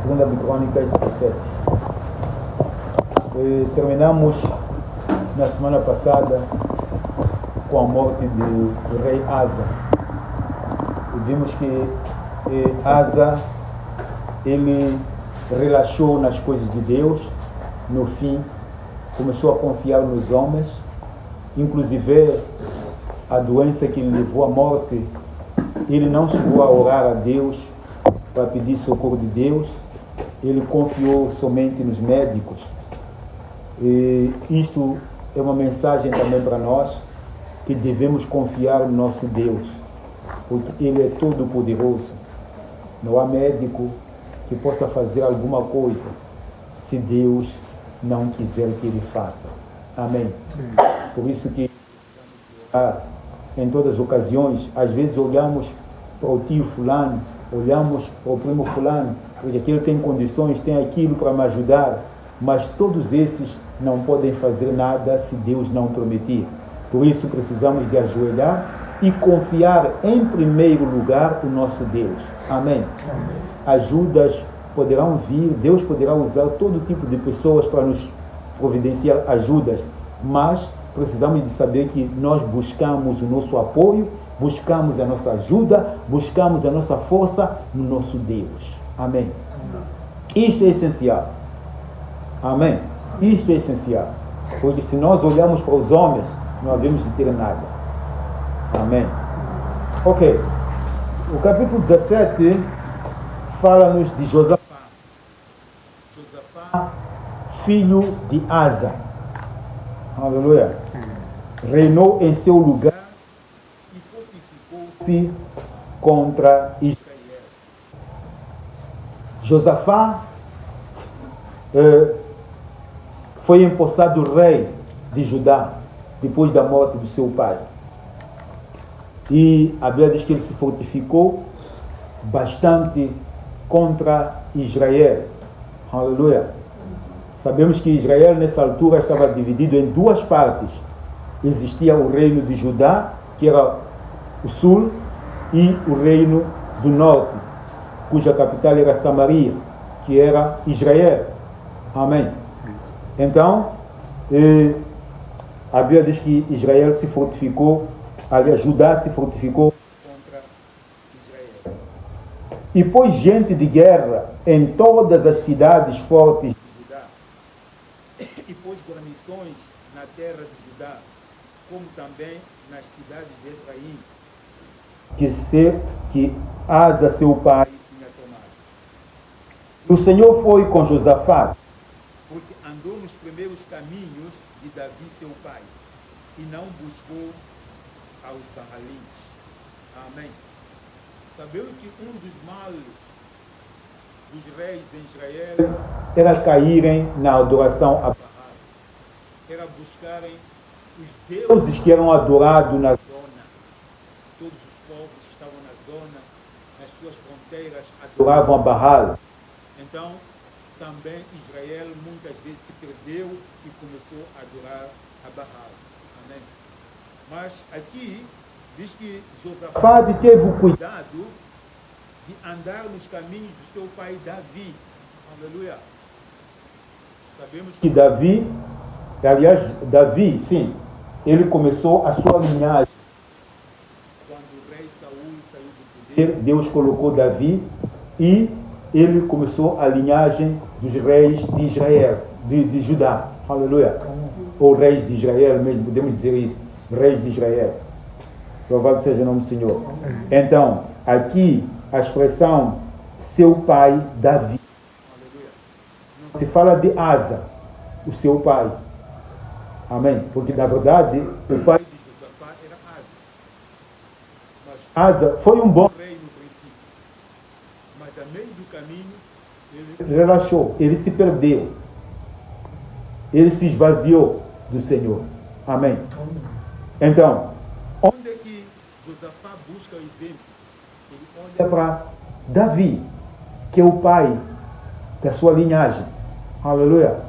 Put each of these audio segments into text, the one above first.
Segunda de Crônicas 17. Terminamos na semana passada com a morte do rei Asa. E vimos que Asa, ele relaxou nas coisas de Deus, no fim começou a confiar nos homens, inclusive a doença que lhe levou à morte, ele não chegou a orar a Deus para pedir socorro de Deus, ele confiou somente nos médicos. E isto é uma mensagem também para nós, que devemos confiar no nosso Deus, porque Ele é todo poderoso. Não há médico que possa fazer alguma coisa se Deus não quiser que Ele faça. Amém? Por isso que em todas as ocasiões, às vezes olhamos para o tio fulano, olhamos para o primo fulano, porque aquele tem condições, tem aquilo para me ajudar, mas todos esses não podem fazer nada se Deus não prometer. Por isso precisamos de ajoelhar e confiar em primeiro lugar o nosso Deus. Amém? Amém. Ajudas poderão vir, Deus poderá usar todo tipo de pessoas para nos providenciar ajudas, mas precisamos de saber que nós buscamos o nosso apoio, buscamos a nossa ajuda, buscamos a nossa força no nosso Deus. Amém? Amém. Isto é essencial. Amém? Isto é essencial. Porque se nós olharmos para os homens, não havemos de ter nada. Amém? Ok. O capítulo 17 fala-nos de Josafá. Josafá, filho de Asa. Aleluia. Reinou em seu lugar e fortificou-se contra Israel. Josafá foi empossado rei de Judá depois da morte do seu pai. E a Bíblia diz que ele se fortificou bastante contra Israel. Aleluia. Sabemos que Israel nessa altura estava dividido em duas partes. Existia o reino de Judá, que era o sul, e o reino do norte, cuja capital era Samaria, que era Israel. Amém. Então, a Bíblia diz que Israel se fortificou, aliás, Judá se fortificou contra Israel. E pôs gente de guerra em todas as cidades fortes de Judá. E pôs guarnições na terra de Judá, como também nas cidades de Efraim, que Asa, seu pai, tinha tomado. O Senhor foi com Josafá, porque andou nos primeiros caminhos de Davi, seu pai, e não buscou aos Baalins. Amém. Sabemos que um dos males dos reis em Israel era caírem na adoração a Baal, era buscarem os deuses que eram adorados na zona. Todos os povos que estavam na zona, nas suas fronteiras, adoravam a Baal. Então, também Israel muitas vezes se perdeu e começou a adorar a Baal. Amém? Mas aqui diz que Josafá teve o cuidado de andar nos caminhos do seu pai Davi. Aleluia. Sabemos que Davi, sim, ele começou a sua linhagem. Quando o rei Saul saiu do poder, Deus colocou Davi e ele começou a linhagem dos reis de Israel, de Judá. Aleluia. Ou reis de Israel mesmo, podemos dizer isso. Reis de Israel. Louvado seja o nome do Senhor. Então, aqui a expressão seu pai Davi. Aleluia. Não se fala de Asa, o seu pai. Amém? Porque na verdade o pai de Josafá era Asa. Mas Asa foi um bom rei no princípio. Mas a meio do caminho ele relaxou, ele se perdeu. Ele se esvaziou do Senhor. Amém? Então, onde é que Josafá busca o exemplo? Ele olha para Davi, que é o pai da sua linhagem. Aleluia.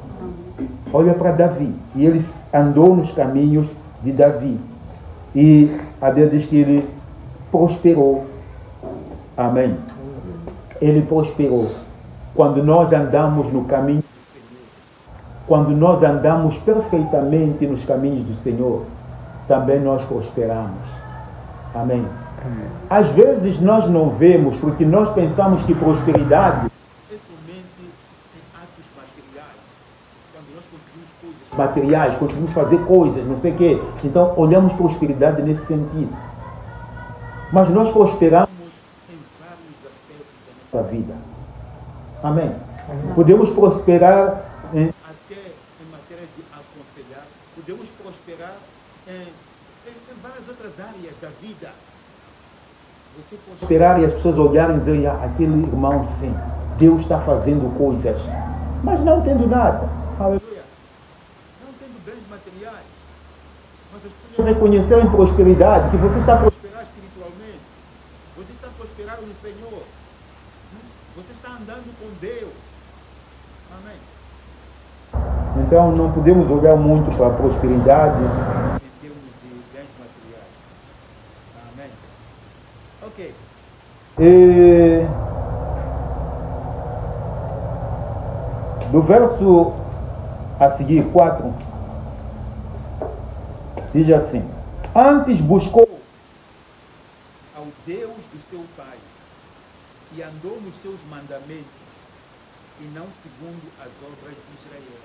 Olha para Davi. E ele andou nos caminhos de Davi. E a Bíblia diz que ele prosperou. Amém. Ele prosperou. quando nós andamos no caminho do Senhor, quando nós andamos perfeitamente nos caminhos do Senhor, também nós prosperamos. Amém? Amém. Às vezes nós não vemos, porque nós pensamos que prosperidade é somente em atos materiais. Quando nós conseguimos coisas materiais, conseguimos fazer coisas, não sei o quê. Então olhamos prosperidade nesse sentido. Mas nós prosperamos em vários aspectos da nossa vida. Amém? Amém. Podemos prosperar até em matéria de aconselhar, podemos prosperar em várias outras áreas da vida. Você prosperar e as pessoas olharem e dizerem, aquele irmão sim, Deus está fazendo coisas, mas não tendo nada. Aleluia. Não tendo bens materiais. Mas as pessoas reconhecerem prosperidade, que você está prosperando espiritualmente, você está prosperando no Senhor, você está andando com Deus. Amém. Então não podemos olhar muito para a prosperidade em termos de bens materiais. Amém. Ok. Do verso a seguir, 4, diz assim: antes buscou ao Deus do seu pai e andou nos seus mandamentos e não segundo as obras de Israel.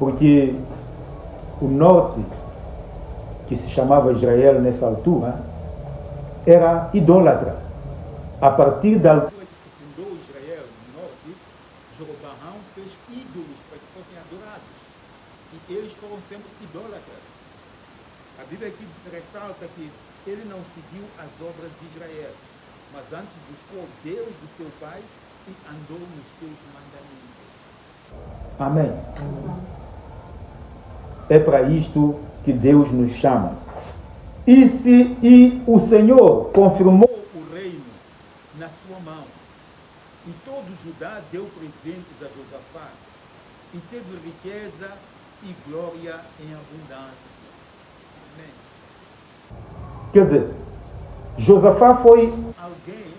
Porque o norte, que se chamava Israel nessa altura, era idólatra. A partir da altura que se fundou Israel no norte, Jeroboão fez ídolos para que fossem adorados. E eles foram sempre idólatras. A Bíblia aqui ressalta que ele não seguiu as obras de Israel, mas antes buscou Deus do seu pai e andou nos seus mandamentos. Amém. É para isto que Deus nos chama. E o Senhor confirmou o reino na sua mão. E todo Judá deu presentes a Josafá. E teve riqueza e glória em abundância. Amém. Quer dizer, Josafá foi alguém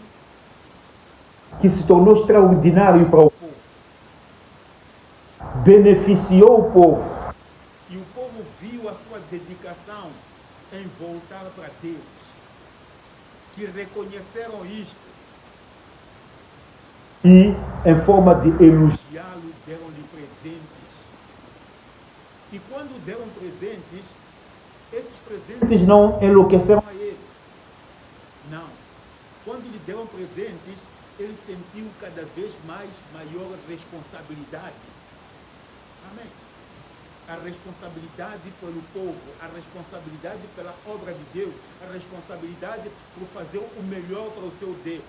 que se tornou extraordinário para o povo. Beneficiou o povo. E o povo viu a sua dedicação em voltar para Deus. Que reconheceram isto. E, em forma de elogiá-lo, deram-lhe presentes. E quando deram presentes, esses presentes não enlouqueceram a ele. Não. Quando lhe deram presentes, ele sentiu cada vez maior responsabilidade. Amém. A responsabilidade pelo povo, a responsabilidade pela obra de Deus, a responsabilidade por fazer o melhor para o seu Deus.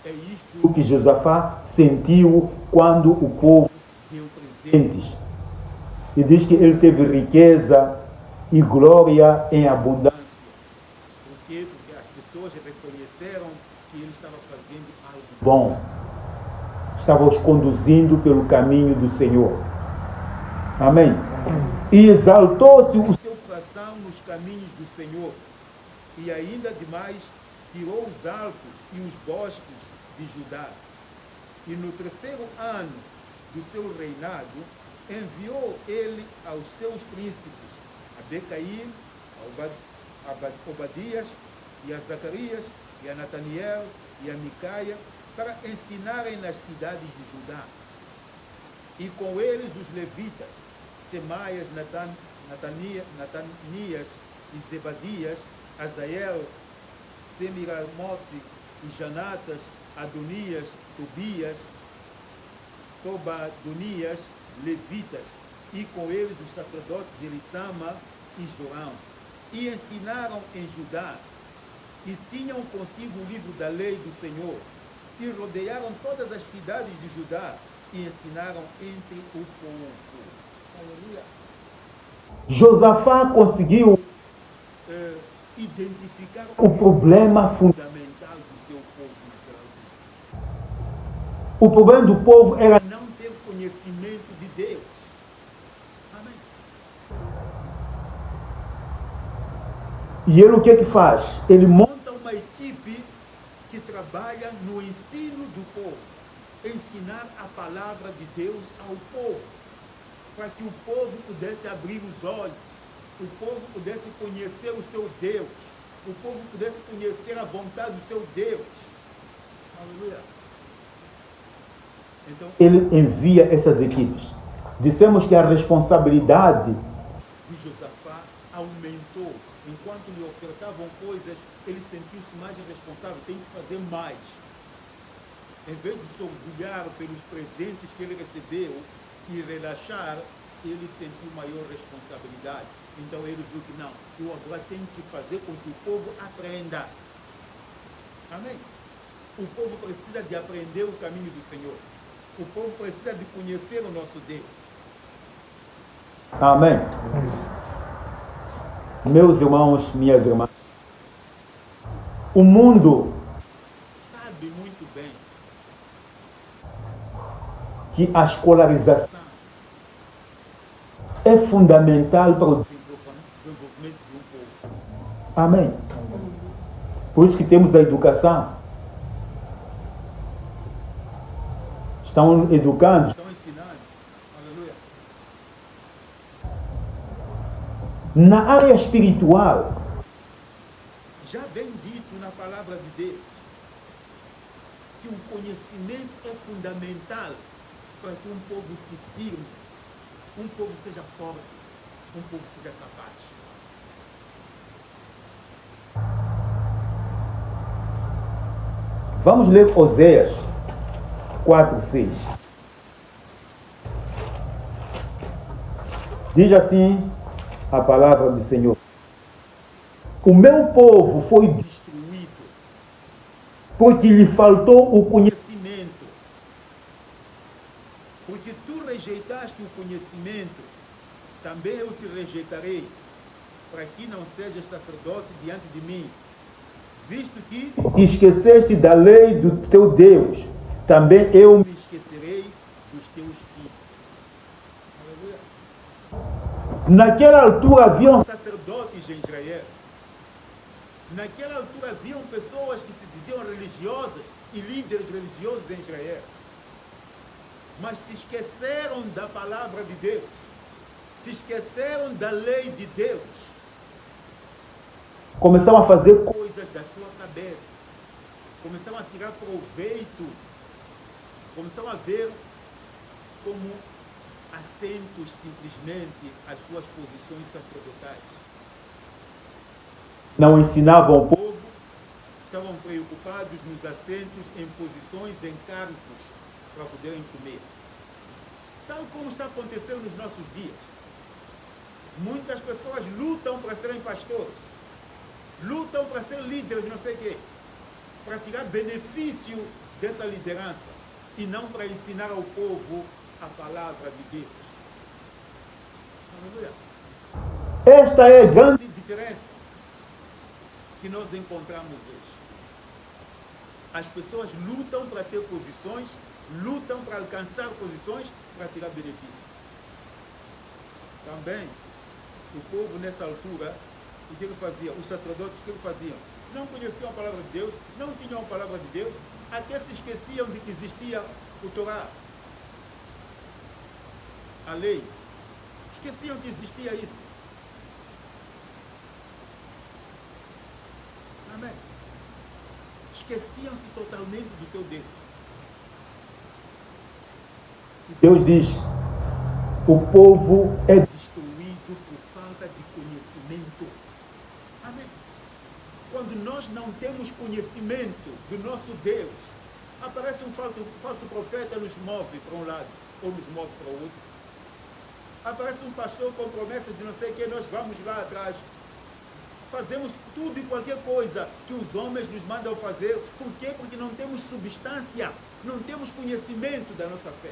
É isto que Josafá sentiu quando o povo deu presentes. E diz que ele teve riqueza e glória em abundância. Por quê? Porque as pessoas reconheceram que ele estava fazendo algo bom. Estava os conduzindo pelo caminho do Senhor. Amém? E exaltou-se o seu coração nos caminhos do Senhor. E ainda demais tirou os altos e os bosques de Judá. E no 3º ano do seu reinado, enviou ele aos seus príncipes, a Becair, a Obadias, e a Zacarias, e a Nataniel, e a Micaia, para ensinarem nas cidades de Judá. E com eles os levitas, Semaias, Natanias e Zebadias, Azael, Semiramote e Janatas, Adonias, Tobias, Tobadonias, levitas, e com eles os sacerdotes Elissama e João. E ensinaram em Judá, e tinham consigo o livro da lei do Senhor, e rodearam todas as cidades de Judá, e ensinaram entre o povo. Aleluia. Josafá conseguiu identificar o problema fundamental do seu povo naquela época. O problema do povo era não ter conhecimento de Deus. Amém. E ele o que faz? Ele monta uma equipe que trabalha trabalha no ensino do povo, ensinar a palavra de Deus ao povo, para que o povo pudesse abrir os olhos, o povo pudesse conhecer o seu Deus, o povo pudesse conhecer a vontade do seu Deus. Aleluia. Então, ele envia essas equipes. Dissemos que a responsabilidade de Josafá aumentou. Enquanto lhe ofertavam coisas, ele sentiu-se mais responsável, tem que fazer mais. Em vez de se orgulhar pelos presentes que ele recebeu e relaxar, ele sentiu maior responsabilidade. Então ele viu que não, eu agora tenho que fazer com que o povo aprenda. Amém? O povo precisa de aprender o caminho do Senhor. O povo precisa de conhecer o nosso Deus. Amém. Meus irmãos, minhas irmãs, o mundo Sabe muito bem que a escolarização é fundamental para o desenvolvimento de um povo. Amém. Por isso que temos a educação. Estão educando. Estão ensinando. Aleluia. Na área espiritual, Já vem dito na palavra de Deus que o conhecimento é fundamental para que um povo se firme, um povo seja forte, um povo seja capaz. vamos ler Oséias 4:6. Diz assim a palavra do Senhor: o meu povo foi Destruído porque lhe faltou o conhecimento. conhecimento. Porque tu rejeitaste o conhecimento, também eu te rejeitarei, para que não sejas sacerdote diante de mim, visto que Esqueceste da lei do teu Deus, também eu me esquecerei dos teus filhos. Aleluia. Naquela altura haviam Sacerdotes em Israel. Naquela altura haviam pessoas que se diziam religiosas e líderes religiosos em Israel. Mas se esqueceram da palavra de Deus. Se esqueceram da lei de Deus. começaram a fazer Coisas da sua cabeça. Começaram a tirar proveito. Começaram a ver como assentos simplesmente as suas posições sacerdotais. não ensinavam o O povo. povo estavam preocupados nos assentos, em posições, em cargos, para poderem comer. Tal como está acontecendo nos nossos dias. Muitas pessoas lutam para serem pastores, lutam para ser líderes, não sei o quê, para tirar benefício dessa liderança e não para ensinar ao povo a palavra de Deus. Aleluia. Esta é a grande Grande diferença que nós encontramos hoje. As pessoas lutam para ter posições, lutam para alcançar posições, para tirar benefícios. Também, o povo nessa altura, o que ele fazia? Os sacerdotes, o que ele faziam? Não conheciam a palavra de Deus, não tinham a palavra de Deus, até se esqueciam de que existia o Torá, a lei. Esqueciam que existia isso. Amém. Esqueciam-se totalmente do seu Deus. Deus diz: o povo é Destruído por falta de conhecimento. Amém. Quando nós não temos conhecimento do nosso Deus, aparece um falso profeta, nos move para um lado ou nos move para o outro. Aparece um pastor com promessa de não sei o que, nós vamos lá atrás. Fazemos tudo e qualquer coisa que os homens nos mandam fazer. Por quê? Porque não temos substância, não temos conhecimento da nossa fé.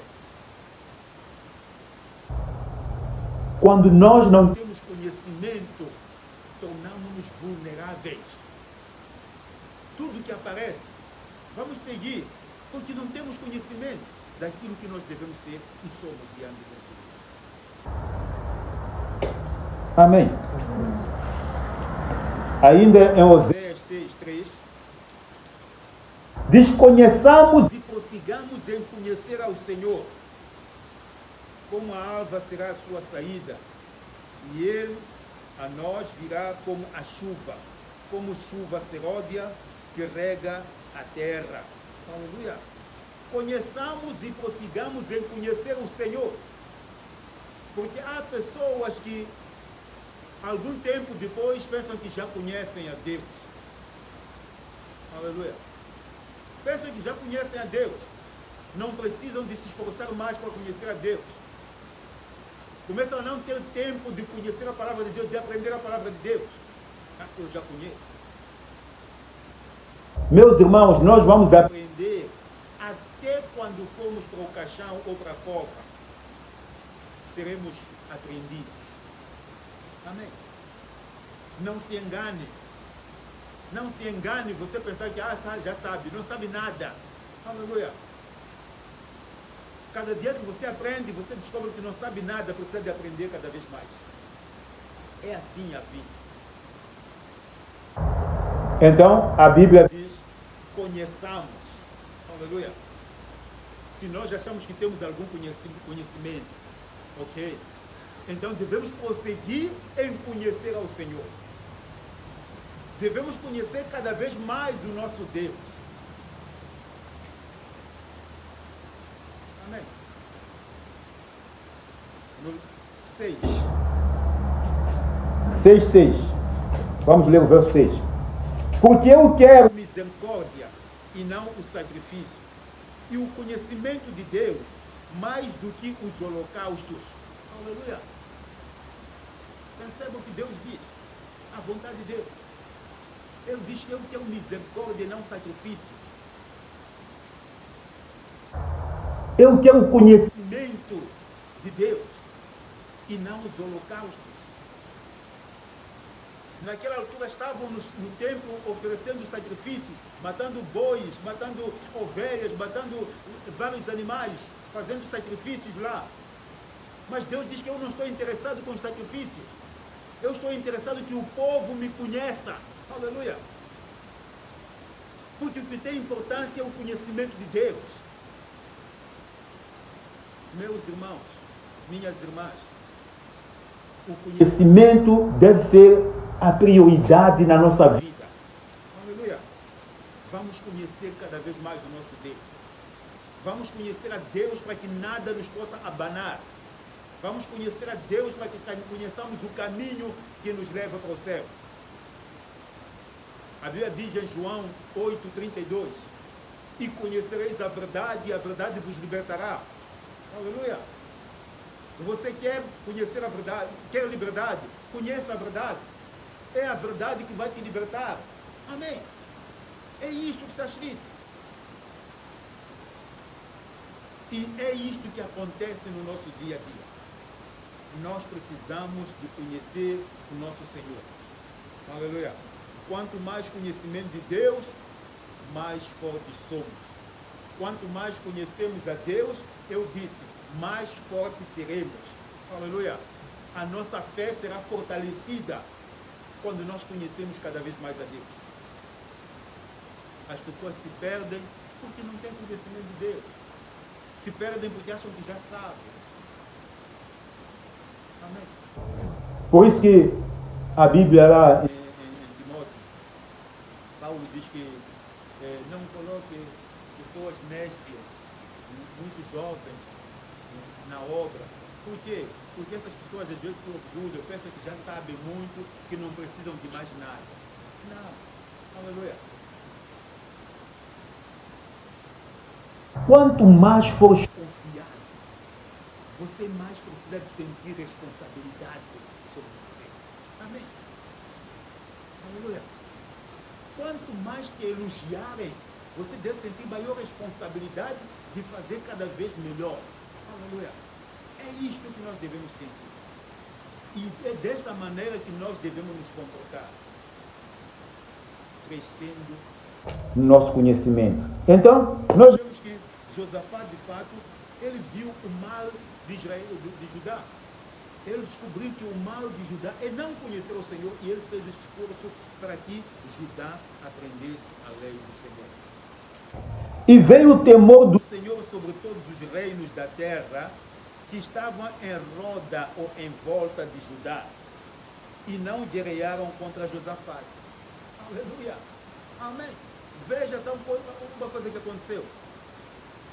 quando nós não Temos conhecimento, tornamos-nos vulneráveis. Tudo que aparece, vamos seguir, porque não temos conhecimento daquilo que nós devemos ser e somos diante de Deus. Amém. Ainda em Oséias Oséias 6:3. desconheçamos e prossigamos em conhecer ao Senhor. Como a alva será a sua saída, e ele a nós virá como a chuva, como chuva seródia que rega a terra. Aleluia. Conheçamos e prossigamos em conhecer o Senhor. Porque há pessoas que, algum tempo depois, pensam que já conhecem a Deus. Aleluia. Pensam que já conhecem a Deus. Não precisam de se esforçar mais para conhecer a Deus. Começam a não ter tempo de conhecer a palavra de Deus, de aprender a palavra de Deus. Eu já conheço. Meus irmãos, nós vamos aprender até quando formos para o caixão ou para a cova. Seremos aprendizes. Amém. Não se engane. Não se engane você pensar que já sabe. Não sabe nada. Aleluia. Cada dia que você aprende, você descobre que não sabe nada, precisa de aprender cada vez mais. É assim a vida. Então, a Bíblia diz, conheçamos. Aleluia. Se nós achamos que temos algum conhecimento, ok? Então devemos prosseguir em conhecer ao Senhor. Devemos conhecer cada vez mais o nosso Deus. Amém. No 6. 6:6. Vamos ler o verso 6. Porque eu quero misericórdia e não o sacrifício, e o conhecimento de Deus mais do que os holocaustos. Aleluia. Perceba o que Deus diz. A vontade de Deus. Ele diz que eu quero misericórdia e não sacrifício. Eu quero o conhecimento de Deus e não os holocaustos. Naquela altura estavam no templo oferecendo sacrifícios, matando bois, matando ovelhas, matando vários animais, fazendo sacrifícios lá. Mas Deus diz que eu não estou interessado com os sacrifícios. Eu estou interessado que o povo me conheça. Aleluia. Porque o que tem importância é o conhecimento de Deus. Meus irmãos, minhas irmãs, o conhecimento deve ser a prioridade na nossa vida. Aleluia. Vamos conhecer cada vez mais o nosso Deus. Vamos conhecer a Deus para que nada nos possa abanar. Vamos conhecer a Deus para que conheçamos o caminho que nos leva para o céu. A Bíblia diz em João 8:32: e conhecereis a verdade, e a verdade vos libertará. Aleluia. Você quer conhecer a verdade, quer liberdade? Conheça a verdade. É a verdade que vai te libertar. Amém. É isto que está escrito. E é isto que acontece no nosso dia a dia. Nós precisamos de conhecer o nosso Senhor. Aleluia. Quanto mais conhecimento de Deus, mais fortes somos. Quanto mais conhecemos a Deus, eu disse, mais fortes seremos. Aleluia. A nossa fé será fortalecida quando nós conhecemos cada vez mais a Deus. As pessoas se perdem porque não têm conhecimento de Deus. Se perdem porque acham que já sabem. Amém. Por isso que a Bíblia lá em Timóteo, Paulo diz que não coloque pessoas nécias, muito jovens, na obra. Por quê? Porque essas pessoas às vezes se orgulham, pensam que já sabem muito, que não precisam de mais nada. Não. Aleluia. quanto mais for Confiado, você mais precisa de sentir responsabilidade sobre você. Amém. Aleluia. Quanto mais te elogiarem, você deve sentir maior responsabilidade de fazer cada vez melhor. Aleluia. É isto que nós devemos sentir. E é desta maneira que nós devemos nos comportar. Crescendo no nosso conhecimento. Então, nós vemos que Josafá, de fato, ele viu o mal de Israel, de Judá. Ele descobriu que o mal de Judá é não conhecer o Senhor, e ele fez esforço para que Judá aprendesse a lei do Senhor. E veio o temor do O Senhor sobre todos os reinos da terra que estavam em roda ou em volta de Judá e não guerrearam contra Josafá. Aleluia. Amém. Veja então uma coisa que aconteceu.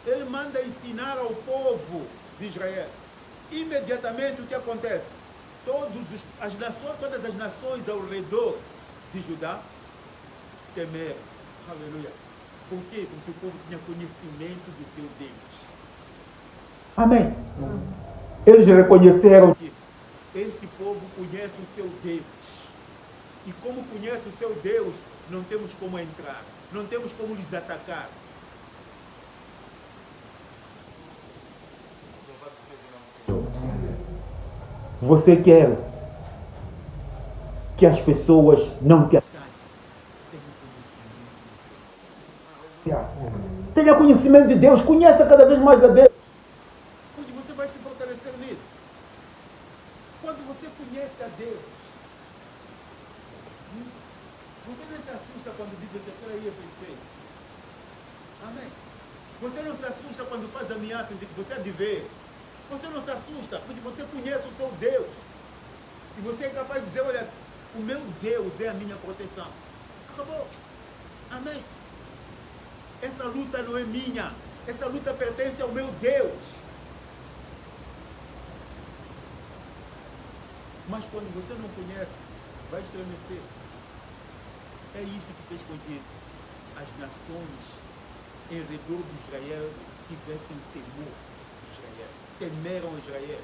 Ele manda ensinar ao povo de Israel. Imediatamente o que acontece? Todas as nações ao redor de Judá temeram. Aleluia. Por quê? Porque o povo tinha conhecimento do seu Deus. Amém. Eles reconheceram que este povo conhece o seu Deus. E como conhece o seu Deus, não temos como entrar, não temos como lhes atacar. Você quer que as pessoas não te ataquem. Tenha conhecimento de Deus, conheça cada vez mais a Deus. Onde você vai se fortalecer nisso? Quando você conhece a Deus, você não se assusta quando dizem que aquilo aí é feiticeiro. Amém. Você não se assusta quando faz ameaças de que você é de ver. Você não se assusta porque você conhece o seu Deus. E você é capaz de dizer, olha, o meu Deus é a minha proteção. Acabou. Amém. Essa luta não é minha. Essa luta pertence ao meu Deus. Mas quando você não conhece, vai estremecer. É isto que fez com que as nações em redor de Israel tivessem temor de Israel. Temeram Israel,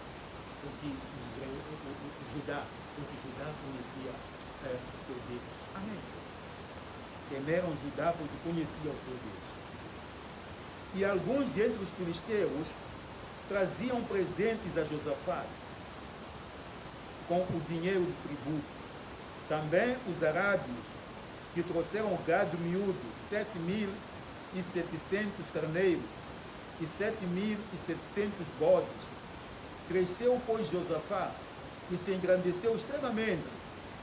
porque Judá conhecia o seu Deus. Amém. Temeram Judá porque conhecia o seu Deus. E alguns dentre os filisteus traziam presentes a Josafá com o dinheiro do tributo. Também os arábios, que trouxeram gado miúdo, 7.700 carneiros e 7.700 bodes. Cresceu, pois, Josafá e se engrandeceu extremamente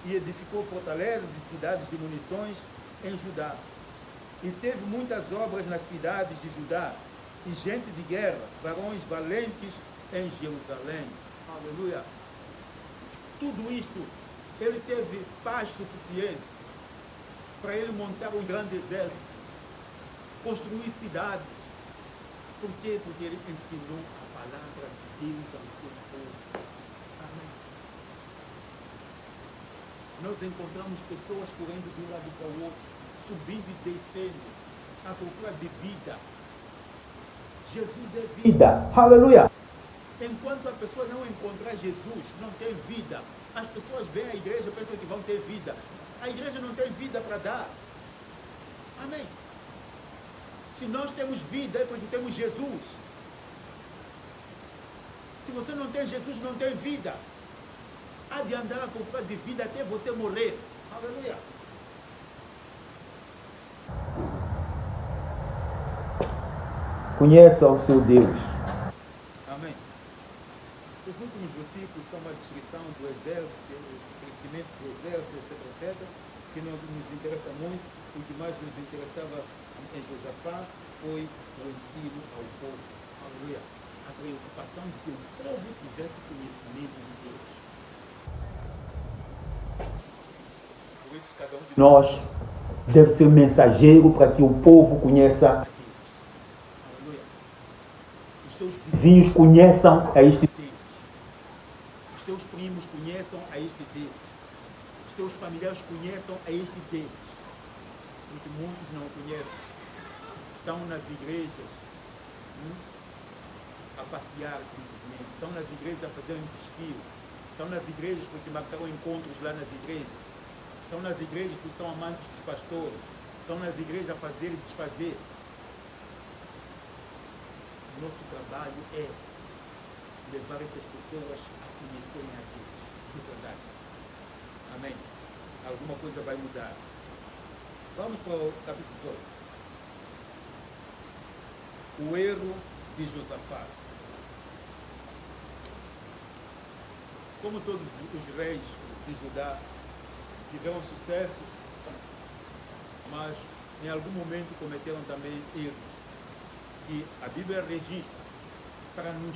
e edificou fortalezas e cidades de munições em Judá. E teve muitas obras nas cidades de Judá e gente de guerra, varões valentes em Jerusalém. Aleluia. Tudo isto, ele teve paz suficiente para ele montar um grande exército, construir cidades. Por quê? Porque ele ensinou a palavra de Deus ao seu povo. Amém. Nós encontramos pessoas correndo de um lado para o outro, subindo e descendo, à procura de vida. Jesus é vida. Aleluia. Enquanto a pessoa não encontrar Jesus, não tem vida. As pessoas vêm à igreja e pensam que vão ter vida. A igreja não tem vida para dar. Amém. Se nós temos vida é porque temos Jesus. Se você não tem Jesus, não tem vida. Há de andar à procura de vida até você morrer. Aleluia. Conheça o seu Deus. Amém. Os últimos versículos são uma descrição do exército, do crescimento do exército, etc., que nos interessa muito. O que mais nos interessava em Josafá foi o ensino ao povo. Aleluia. A preocupação de que o povo tivesse conhecimento de Deus. Por isso, cada um de Nós deve ser mensageiro para que o povo conheça. Aleluia. Os seus Vizinhos conheçam a este Deus. Os seus primos conheçam a este Deus. Os teus familiares conheçam a este Deus. Porque muitos não o conhecem. Estão nas igrejas a passear simplesmente. Estão nas igrejas a fazer um desfile. Estão nas igrejas porque marcaram encontros lá nas igrejas. Estão nas igrejas porque são amantes dos pastores. Estão nas igrejas a fazer e desfazer. Nosso trabalho é levar essas pessoas a conhecerem a Deus, de verdade. Amém? Alguma coisa vai mudar. Vamos para o capítulo 18. O erro de Josafá. Como todos os reis de Judá tiveram sucesso, mas em algum momento cometeram também erros. E a Bíblia registra para nos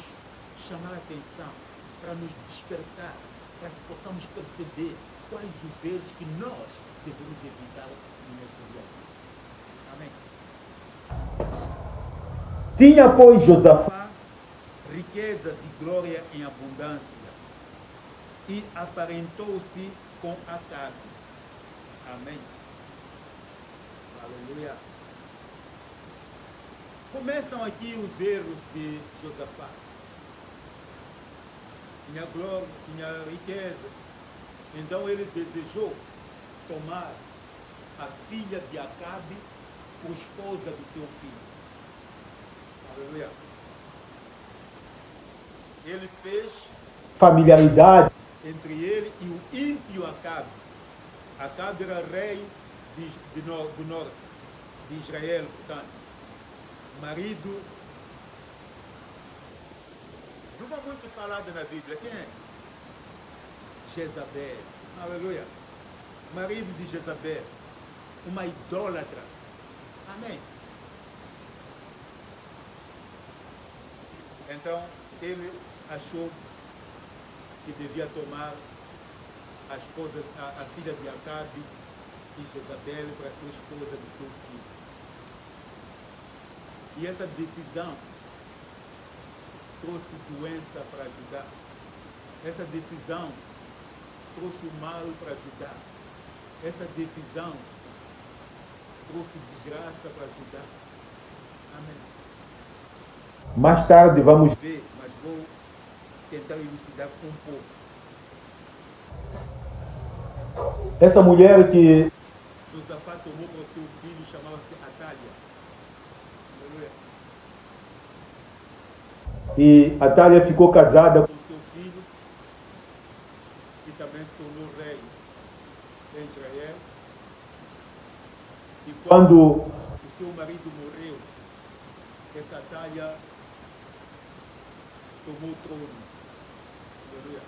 chamar a atenção, para nos despertar, para que possamos perceber quais os erros que nós devemos evitar no nosso dia a dia. Amém. Tinha, pois, Josafá Riquezas e glória em abundância, e aparentou-se com Acabe. Amém. Aleluia. Começam aqui os erros de Josafá. Tinha glória, tinha riqueza. Então ele desejou tomar a filha de Acabe por esposa do seu filho. Aleluia. Ele fez familiaridade entre ele e o ímpio Acabe. Acabe era rei do norte, de Israel, portanto. Marido de uma muito falada na Bíblia. Quem é? Jezabel. Aleluia. Marido de Jezabel. Uma idólatra. Amém. Então, ele achou que devia tomar a esposa, a filha de Acabe e Jezabel para ser esposa do seu filho. E essa decisão trouxe doença para Judá. Essa decisão trouxe o mal para Judá. Essa decisão trouxe desgraça para Judá. Amém. mais tarde vamos Ver, mas vou tentar elucidar um pouco. essa mulher que Josafá tomou para o seu filho, chamava-se Atália. Aleluia. e Atália ficou casada Com seu filho, que também se tornou rei em Israel. E quando quando o seu marido morreu, essa Atália tomou o trono. Aleluia.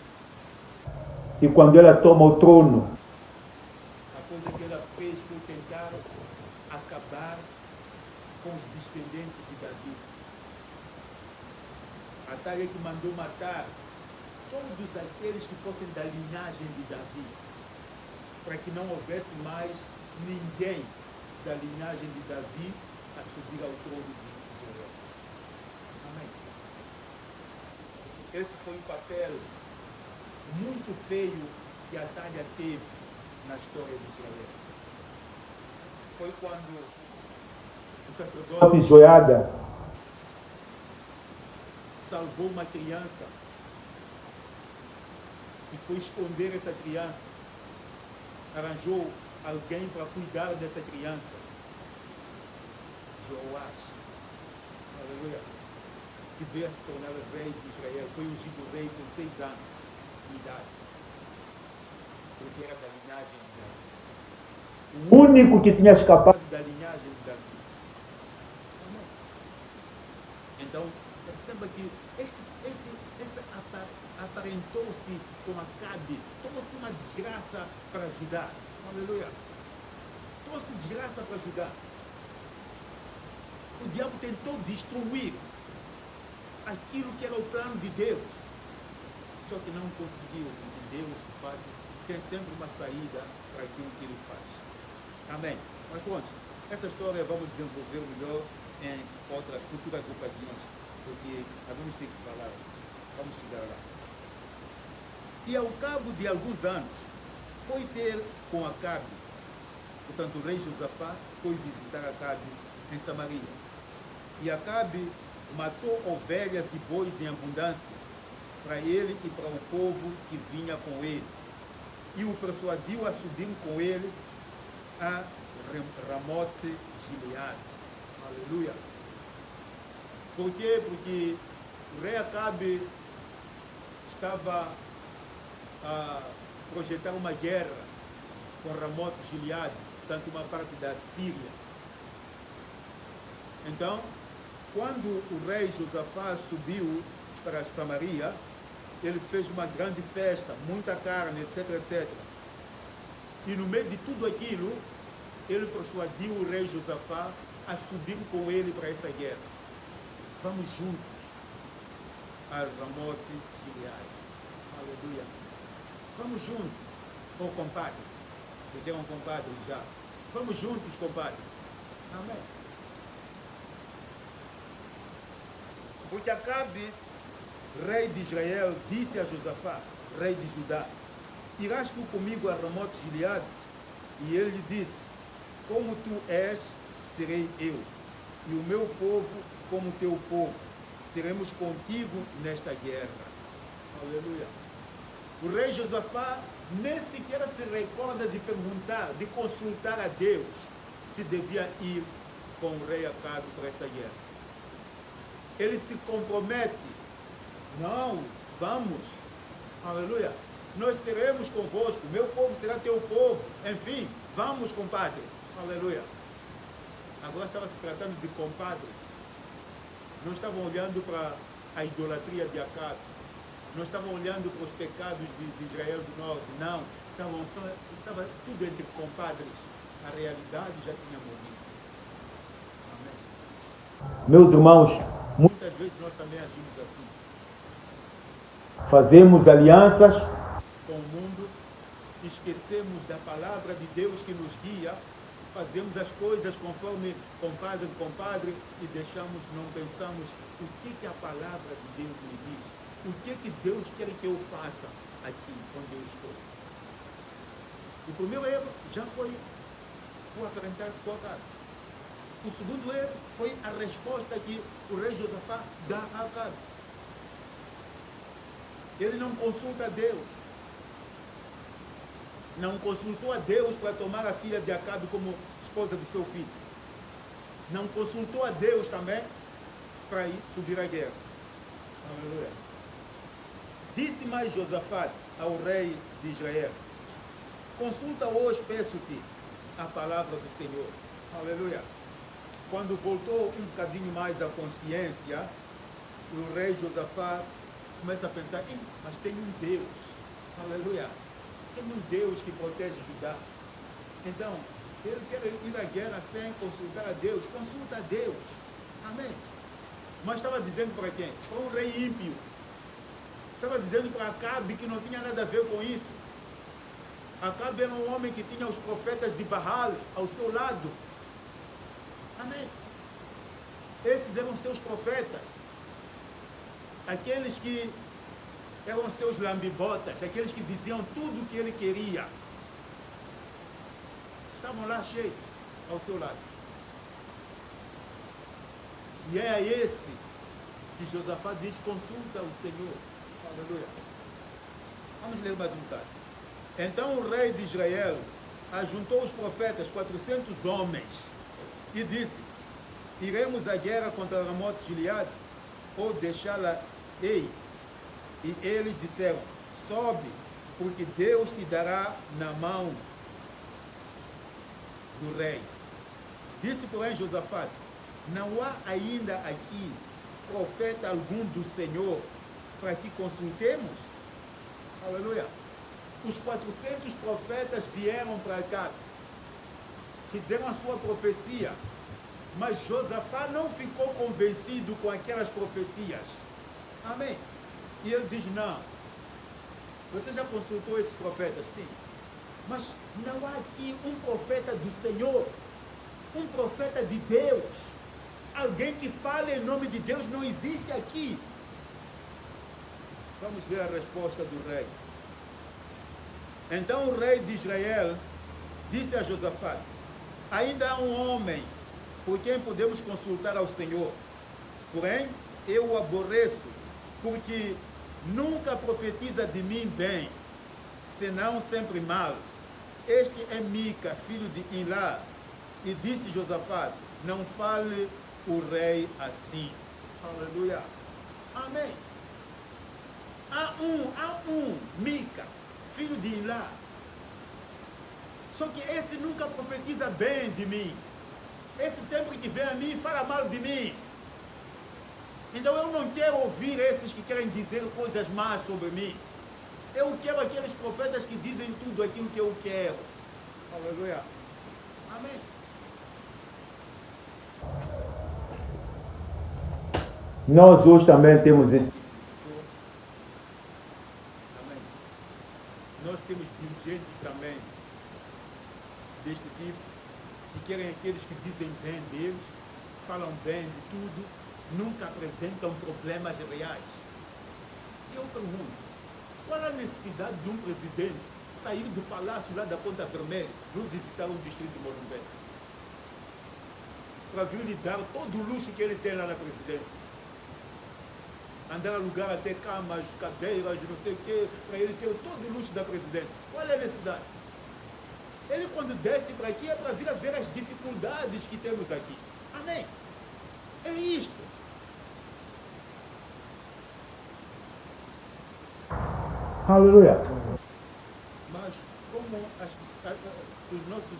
e quando ela toma o trono, A coisa que ela fez foi tentar acabar com os descendentes de Davi. A Atália que mandou matar todos aqueles que fossem da linhagem de Davi, para que não houvesse mais ninguém da linhagem de Davi a subir ao trono de Israel. Amém. Esse foi um papel muito feio que a Atália teve na história de Israel. Foi quando o sacerdote Joiada salvou uma criança e foi esconder essa criança. Arranjou alguém para cuidar dessa criança. Joás. Aleluia. Que veio a se tornar rei de Israel. Foi ungido rei com 6 anos de idade. Porque era da linhagem de Davi. o único que tinha escapado Da linhagem de Davi. Amém. Então, perceba que esse aparentou-se com Acabe, trouxe uma desgraça para Judá. Aleluia. Trouxe desgraça para Judá. O diabo tentou destruir aquilo que era o plano de Deus. Só que não conseguiu, porque Deus, de fato, tem sempre uma saída para aquilo que ele faz. Amém. Mas pronto, essa história vamos desenvolver melhor em outras futuras ocasiões, porque nós vamos ter que falar. Vamos chegar lá. E ao cabo de alguns anos, foi ter com Acabe. Portanto, o rei Josafá foi visitar Acabe em Samaria. E Acabe matou ovelhas e bois em abundância para ele e para o povo que vinha com ele. E o persuadiu a subir com ele a Ramote Gileade. Aleluia. Por quê? Porque o rei Acabe estava a projetar uma guerra com Ramote Gileade, portanto uma parte da Síria. Então, quando o rei Josafá subiu para Samaria, ele fez uma grande festa, muita carne, etc, etc. E no meio de tudo aquilo, ele persuadiu o rei Josafá a subir com ele para essa guerra. Vamos juntos a Ramote Gileade. Aleluia. Vamos juntos, ô compadre. Porque é um compadre já. Vamos juntos, compadre. Amém. Porque Acabe, rei de Israel, disse a Josafá, rei de Judá: irás tu comigo a Ramote Gileade? E ele lhe disse: como tu és, serei eu, e o meu povo como teu povo. Seremos contigo nesta guerra. Aleluia. O rei Josafá nem sequer se recorda de perguntar, de consultar a Deus se devia ir com o rei Acabe para esta guerra. Ele se compromete. Não, vamos. Aleluia. Nós seremos convosco, meu povo será teu povo. Enfim, vamos, compadre. Aleluia. Agora estava se tratando de compadre. Não estavam olhando para a idolatria de Acabe. Não estavam olhando para os pecados de Israel do Norte. Não. Estava tudo entre compadres. A realidade já tinha morrido. Amém. Meus irmãos, Muitas vezes nós também agimos assim. fazemos alianças Com o mundo, esquecemos da palavra de Deus que nos guia, fazemos as coisas conforme compadre e deixamos, não pensamos o que a palavra de Deus me diz, o que Deus quer que eu faça aqui onde eu estou. O primeiro erro já foi o aparentar-se com Acabe. O segundo erro foi a resposta que o rei Josafá dá a Acabe. Ele não consulta a Deus. Não consultou a Deus para tomar a filha de Acabe como esposa do seu filho. Não consultou a Deus também para ir subir a guerra. Aleluia. Disse mais Josafá ao rei de Israel: consulta hoje, peço-te, a palavra do Senhor. Aleluia. Quando voltou um bocadinho mais à consciência, o rei Josafá começa a pensar: mas tem um Deus. Aleluia. Tem um Deus que protege Judá. Então, ele quer ir à guerra sem consultar a Deus. Consulta a Deus. Amém. Mas estava dizendo para quem? Para um rei ímpio. Estava dizendo para Acabe que não tinha nada a ver com isso. Acabe era um homem que tinha os profetas de Baal ao seu lado. Amém. Esses eram seus profetas. Aqueles que eram seus lambibotas, aqueles que diziam tudo o que ele queria. Estavam lá cheios ao seu lado. E é a esse que Josafá diz: consulta o Senhor. Aleluia. Vamos ler mais um bocado. Então o rei de Israel ajuntou os profetas, 400 homens, e disse: iremos à guerra contra Ramote Gileade ou deixá-la-ei? E eles disseram: sobe, porque Deus te dará na mão do rei. Disse, porém, Josafá: não há ainda aqui profeta algum do Senhor para que consultemos? Aleluia. Os 400 profetas vieram para cá, fizeram a sua profecia, mas Josafá não ficou convencido com aquelas profecias. Amém. E ele diz: não. Você já consultou esses profetas? Sim. Mas não há aqui um profeta do Senhor, um profeta de Deus. Alguém que fale em nome de Deus não existe aqui. Vamos ver a resposta do rei. Então o rei de Israel disse a Josafá: ainda há um homem por quem podemos consultar ao Senhor. Porém, eu o aborreço, porque nunca profetiza de mim bem, senão sempre mal. Este é Mica, filho de Ilá. E disse Josafá: não fale o rei assim. Aleluia. Amém. Há um Mica, filho de Ilá. Só que esse nunca profetiza bem de mim. Esse sempre que vem a mim fala mal de mim. Então eu não quero ouvir esses que querem dizer coisas más sobre mim. Eu quero aqueles profetas que dizem tudo aquilo que eu quero. Aleluia. Amém. Nós hoje também temos esse. Amém. Nós temos dirigentes também deste tipo, que querem aqueles que dizem bem deles, falam bem de tudo, nunca apresentam problemas reais. E eu pergunto, qual a necessidade de um presidente sair do palácio lá da Ponta Vermelha, vir visitar o distrito de Morumbé, para vir lhe dar todo o luxo que ele tem lá na presidência? Andar a alugar até camas, cadeiras, não sei o quê, para ele ter todo o luxo da presidência. Qual é a necessidade? Ele, quando desce para aqui, é para vir a ver as dificuldades que temos aqui. Amém? É isto. Aleluia. Mas como os nossos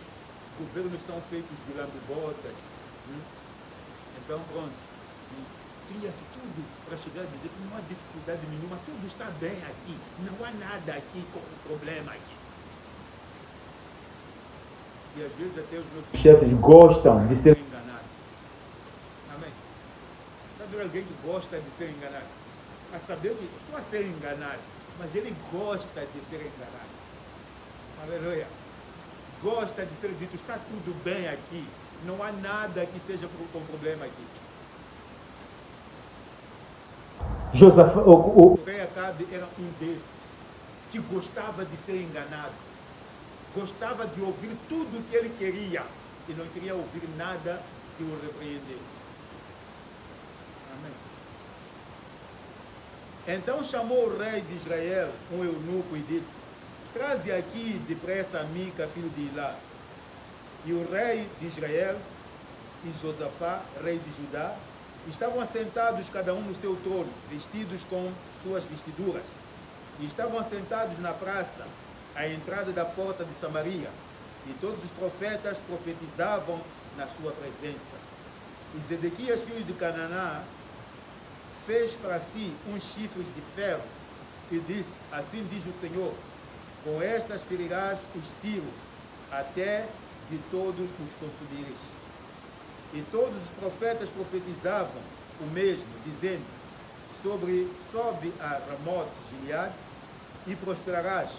governos são feitos de lambe-botas, então pronto, cria-se tudo para chegar a dizer que não há dificuldade nenhuma, tudo está bem aqui, não há nada aqui com problema aqui. E às vezes até os nossos Chefes gostam de ser enganados. Amém? Sabe alguém que gosta de ser enganado? A saber que estou a ser enganado, mas ele gosta de ser enganado. Aleluia. Gosta de ser dito, está tudo bem aqui, não há nada que esteja com problema aqui. Josafá, O rei Acabe era um desses, que gostava de ser enganado, gostava de ouvir tudo o que ele queria e não queria ouvir nada que o repreendesse. Amém. Então chamou o rei de Israel, um eunuco, e disse: traze aqui depressa Mica, filho de Ilá. E o rei de Israel e Josafá, rei de Judá, estavam assentados cada um no seu trono, vestidos com suas vestiduras. E estavam assentados na praça, à entrada da porta de Samaria. E todos os profetas profetizavam na sua presença. E Zedequias, filho de Canaã, fez para si uns chifres de ferro e disse: assim diz o Senhor, com estas ferirás os círios, até de todos os consumires. E todos os profetas profetizavam o mesmo, dizendo: sobe a Ramote Gileade e prosperarás,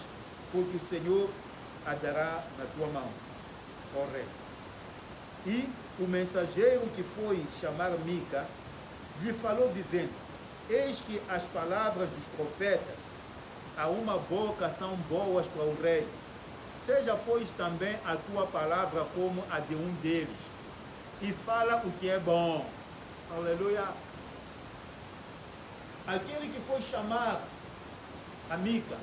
porque o Senhor a dará na tua mão, ó rei. E o mensageiro que foi chamar Mica lhe falou, dizendo: eis que as palavras dos profetas a uma boca são boas para o rei. Seja, pois, também a tua palavra como a de um deles, e fala o que é bom. Aleluia. Aquele que foi chamar a Mica,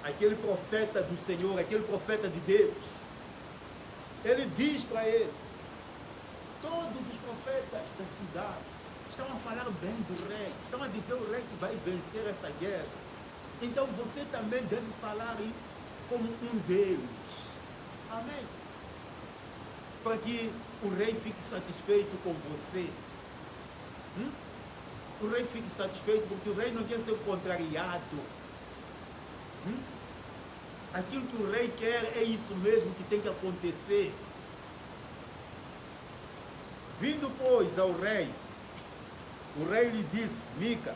aquele profeta do Senhor, aquele profeta de Deus, ele diz para ele: todos os profetas da cidade estão a falar bem do rei, estão a dizer o rei que vai vencer esta guerra. Então você também deve falar como um deles. Amém? Para que o rei fique satisfeito com você. O rei fique satisfeito, porque o rei não quer ser contrariado. Aquilo que o rei quer é isso mesmo que tem que acontecer. Vindo, pois, ao rei, o rei lhe disse: Mica,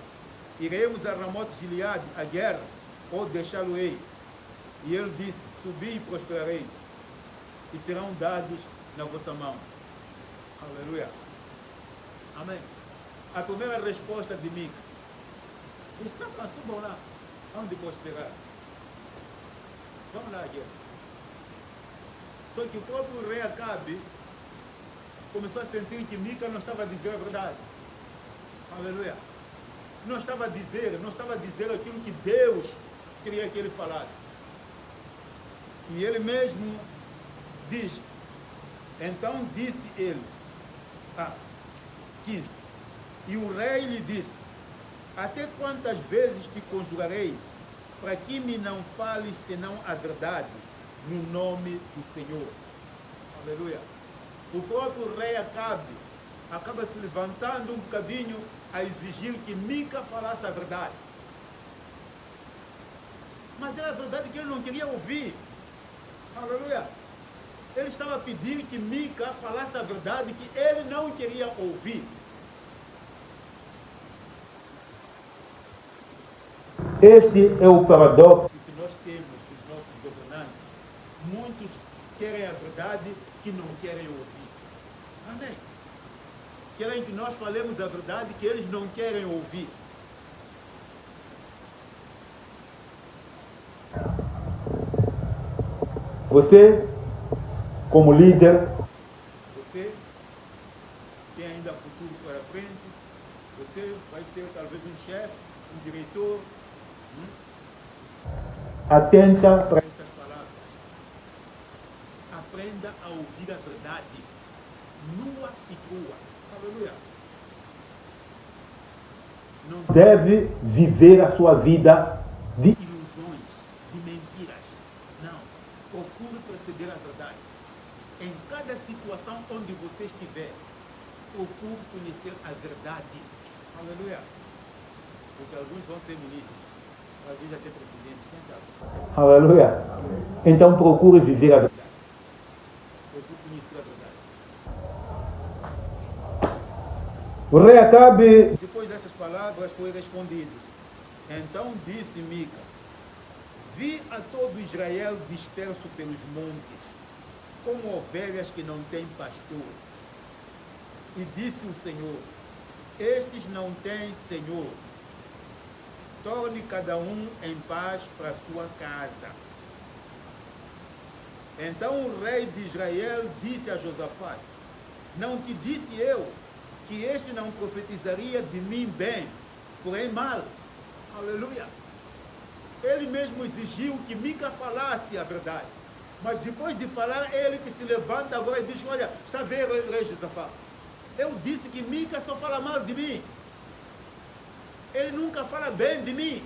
iremos a Ramote Gileade, a guerra, ou deixá-lo-ei? E ele disse: subi e prosperarei, e serão dados na vossa mão. Aleluia. Amém. A primeira resposta de Mica: disse: não, mas subam lá, onde prosperar? Vamos lá, guerra. Só que o próprio rei Acabe começou a sentir que Mica não estava a dizer a verdade. Aleluia. Não estava a dizer aquilo que Deus queria que ele falasse. E ele mesmo diz: então disse ele, 15, e o rei lhe disse: até quantas vezes te conjurarei, para que me não fales senão a verdade, no nome do Senhor? Aleluia. O próprio rei acaba se levantando um bocadinho a exigir que Mica falasse a verdade. Mas era a verdade que ele não queria ouvir. Aleluia. Ele estava a pedir que Mica falasse a verdade que ele não queria ouvir. Este é o paradoxo Que nós temos dos nossos governantes. Muitos querem a verdade que não querem ouvir. Amém? Querem que nós falemos a verdade que eles não querem ouvir. Você, como líder, Você tem ainda futuro para frente. Você vai ser talvez um chefe, um diretor. atenta para Estas palavras. Aprenda a ouvir a verdade, nua e crua. Aleluia. Não deve viver a sua vida de ilusões, de mentiras. Não. Procure proceder à verdade. Em cada situação onde você estiver, procure conhecer a verdade. Aleluia. Porque alguns vão ser ministros, talvez até presidentes, quem sabe? aleluia. Então procure viver a verdade. Procure conhecer a verdade. O rei Acabe Depois dessas palavras foi respondido. Então disse Mica: vi a todo Israel disperso pelos montes, como ovelhas que não têm pastor. E disse o Senhor: estes não têm Senhor. Torne cada um em paz para sua casa. Então o rei de Israel disse a Josafá: não te disse eu que este não profetizaria de mim bem, porém mal? Aleluia. Ele mesmo exigiu que Mica falasse a verdade. Mas depois de falar, ele que se levanta agora e diz: olha, está vendo, rei Josafá? Eu disse que Mica só fala mal de mim. Ele nunca fala bem de mim.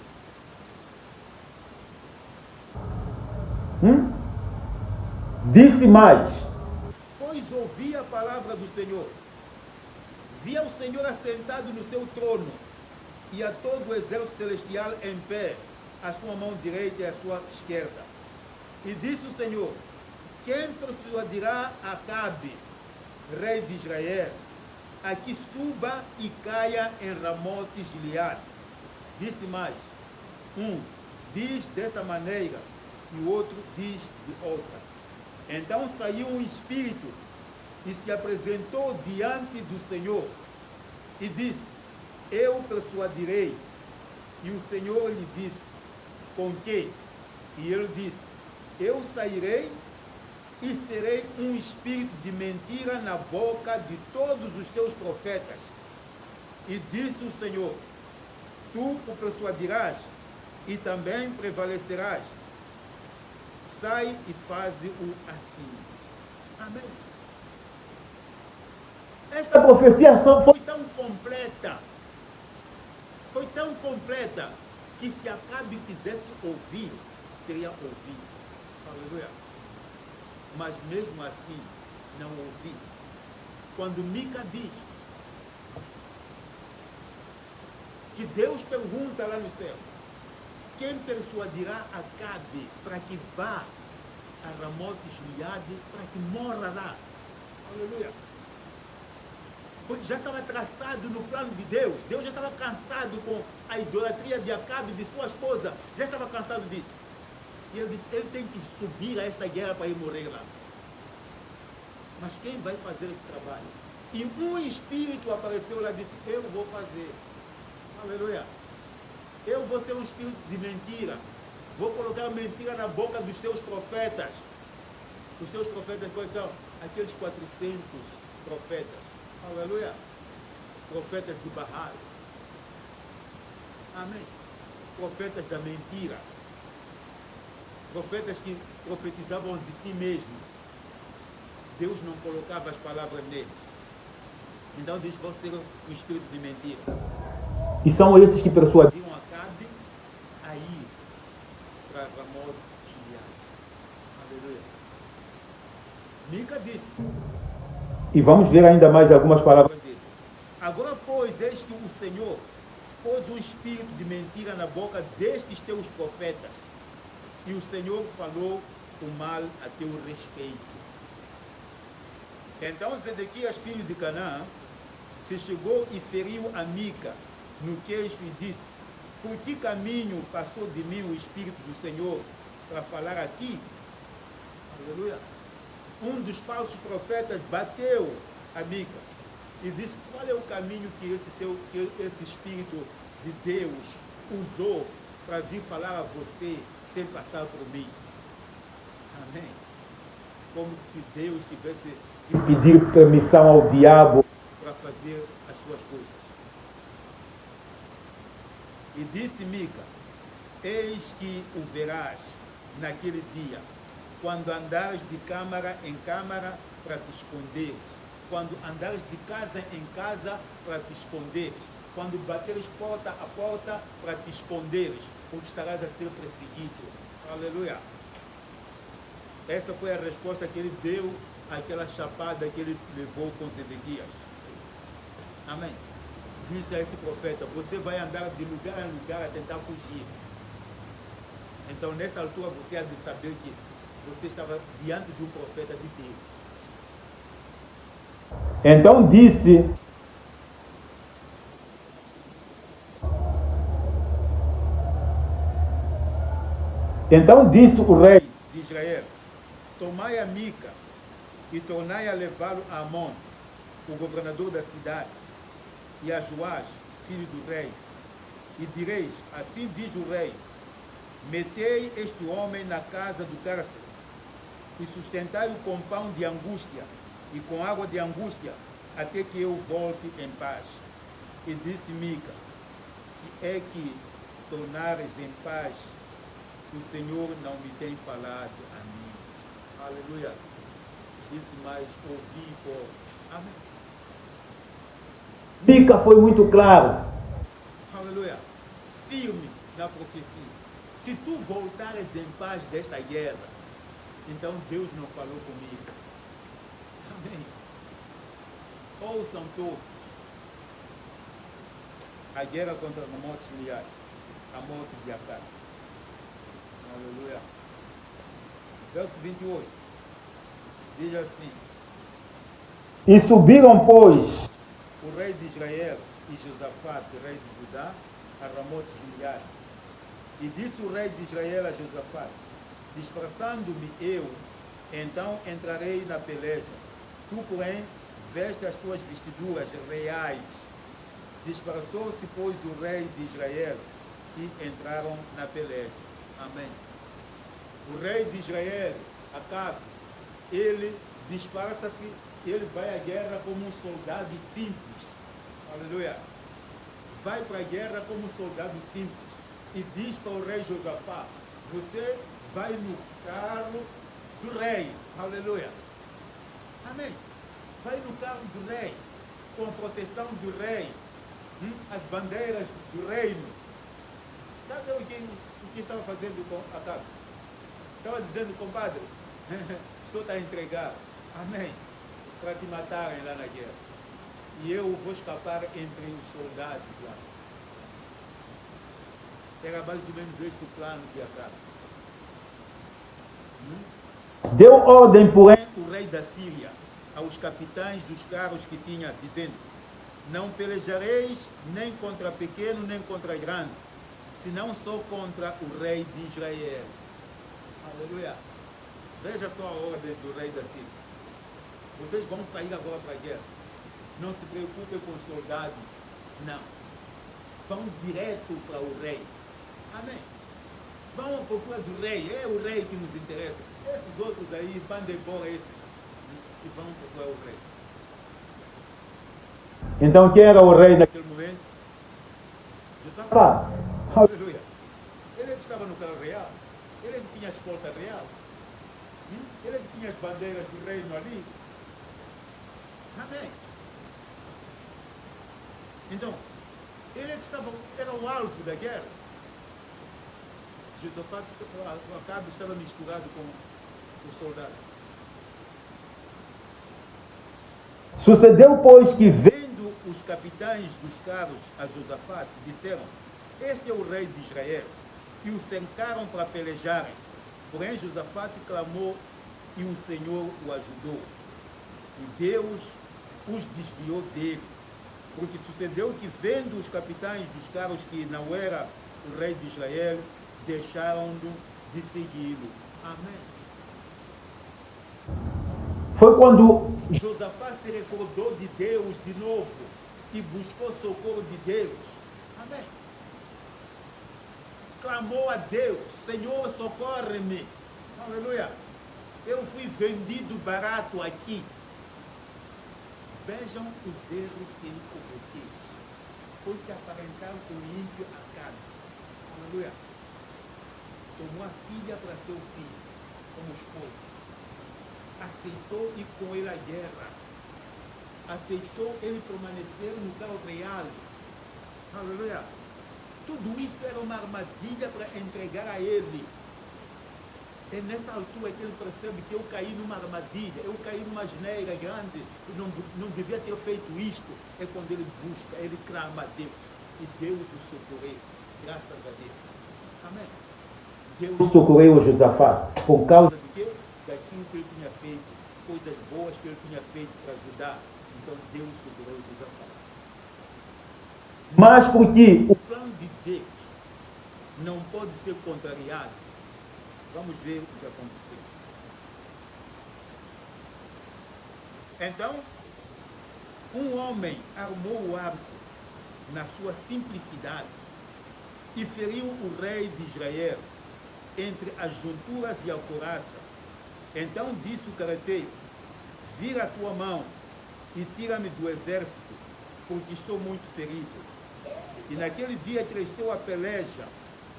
disse mais: Pois ouvi a palavra do Senhor. Via o Senhor assentado no seu trono e a todo o exército celestial em pé, a sua mão direita e a sua esquerda. E disse o Senhor: quem persuadirá Acabe, rei de Israel, a que suba e caia em Ramote Gileade? Disse mais: um diz desta maneira e o outro diz de outra. Então saiu um espírito e se apresentou diante do Senhor e disse: eu persuadirei. E o Senhor lhe disse: com quem? E ele disse: eu sairei e serei um espírito de mentira na boca de todos os seus profetas. E disse o Senhor: tu o persuadirás e também prevalecerás. Sai e faze-o assim. Amém. esta profecia Foi tão completa, que se Acabe quisesse ouvir, teria ouvido. Aleluia. Mas mesmo assim, não ouvi. Quando Mica diz que Deus pergunta lá no céu: quem persuadirá Acabe para que vá a Ramote Gileade, para que morra lá? Aleluia. Porque já estava traçado no plano de Deus. Deus já estava cansado com a idolatria de Acabe e de sua esposa. Já estava cansado disso. E ele disse: ele tem que subir a esta guerra para ir morrer lá. Mas quem vai fazer esse trabalho? E um espírito apareceu lá e disse: eu vou fazer. Aleluia. Eu vou ser um espírito de mentira. Vou colocar mentira na boca dos seus profetas. Os seus profetas quais são? Aqueles 400 profetas. Aleluia. Profetas de Baal. Amém. Profetas da mentira. Profetas que profetizavam de si mesmos. Deus não colocava as palavras neles. Então diz: vão ser um espírito de mentira. e são esses que persuadiram. Pediam Acabe a ir para Ramote Gileade. Aleluia. Mica disse. E vamos ver ainda mais algumas palavras. Agora, pois, eis que o Senhor pôs um espírito de mentira na boca destes teus profetas, e o Senhor falou o mal a teu respeito. Então Zedequias, filho de Canaã, se chegou e feriu a Mica no queixo e disse: por que caminho passou de mim o Espírito do Senhor para falar aqui? Aleluia. Um dos falsos profetas bateu a Mica e disse: qual é o caminho que esse Espírito de Deus usou para vir falar a você sem passar por mim? Amém. Como se Deus tivesse que pedir permissão ao diabo para fazer as suas coisas. E disse Mica: eis que o verás naquele dia, quando andares de câmara em câmara para te esconder, quando andares de casa em casa para te esconderes, quando bateres porta a porta para te esconderes, porque estarás a ser perseguido. Aleluia. Essa foi a resposta que ele deu àquela chapada que ele levou com Zedequias. Amém. Disse a esse profeta: você vai andar de lugar em lugar a tentar fugir. Então, nessa altura, você há de saber que você estava diante de um profeta de Deus. Então disse o rei de Israel: tomai a Mica e tornai a levá-lo a Amon, o governador da cidade, e a Joás, filho do rei, e direis: assim diz o rei, metei este homem na casa do cárcere, e sustentai-o com pão de angústia, e com água de angústia, até que eu volte em paz. E disse Mica: se é que tornares em paz, o Senhor não me tem falado a mim. Aleluia. Disse mais: ouvi, povo. Amém. Mica foi muito claro. Aleluia. Firme na profecia. Se tu voltares em paz desta guerra, então Deus não falou comigo. Amém. Ouçam todos. A guerra contra Ramote Gileade, a morte de Acabe. Aleluia. Verso 28. Diz assim: E subiram, pois, o rei de Israel e Josafá, rei de Judá, a Ramote Gileade. E disse o rei de Israel a Josafá: disfarçando-me eu, então entrarei na peleja. Tu, porém, veste as tuas vestiduras reais. Disfarçou-se, pois, o rei de Israel e entraram na peleja. Amém. O rei de Israel, Acabe, ele disfarça-se, ele vai à guerra como um soldado simples. Aleluia. Vai para a guerra como um soldado simples. E diz para o rei Josafá: você vai no carro do rei. Aleluia. Amém. Vai no carro do rei, com a proteção do rei, as bandeiras do reino. Sabe o que estava fazendo com Acabe? Estava dizendo: compadre, estou a entregar, amém, para te matarem lá na guerra. E eu vou escapar entre os soldados lá. Era mais ou menos este o plano de Acabe. Deu ordem, porém, O rei da Síria aos capitães dos carros que tinha, dizendo: não pelejareis nem contra pequeno nem contra grande, senão só contra o rei de Israel. Aleluia. Veja só a ordem do rei da Síria. Vocês vão sair agora para a guerra. Não se preocupem com os soldados. Não. Vão direto para o rei. Amém. Vão à procura do rei. É o rei que nos interessa. Esses outros aí, mandem embora esses. E vão procurar o rei. então quem era o rei Naquele momento, Josafá. Aleluia. Ele é que estava no carro real. Ele é que tinha a escolta real. Ele é que tinha as bandeiras do reino ali. Amém. Então, ele é que estava, era o alvo da guerra. Josafá, o Acabe estava misturado com o soldado. Sucedeu, pois, que Vendo os capitães dos carros a Josafá, disseram: este é o rei de Israel. E o cercaram para pelejarem. Porém, Josafá clamou e o Senhor o ajudou. E Deus os desviou dele. Porque sucedeu que, vendo os capitães dos carros que não era o rei de Israel, deixaram-no de segui-lo. Amém. Foi quando Josafá se recordou de Deus de novo e buscou socorro de Deus. Amém. Clamou a Deus: Senhor, socorre-me. Aleluia. Eu fui vendido barato aqui. Vejam os erros que ele cometeu. Foi se aparentar com o ímpio Acabe. Aleluia. Tomou a filha para seu filho como esposa. Aceitou ir com ele à guerra. Aceitou ele permanecer no carro real. Aleluia. Tudo isso era uma armadilha para entregar a ele. É nessa altura que ele percebe que eu caí numa armadilha, eu caí numa asneira grande, não devia ter feito isto. É quando ele busca, ele clama a Deus. E Deus o socorreu. Graças a Deus. Amém. Deus socorreu Josafá por causa de quê? Daquilo que ele tinha feito, coisas boas que ele tinha feito para ajudar. Então Deus socorreu Josafá. mas porque O plano de Deus não pode ser contrariado. Vamos ver o que aconteceu. Então, um homem armou o arco na sua simplicidade e feriu o rei de Israel entre as junturas e a couraça. Então disse o carreteiro: vira a tua mão e tira-me do exército, porque estou muito ferido. E naquele dia cresceu a peleja,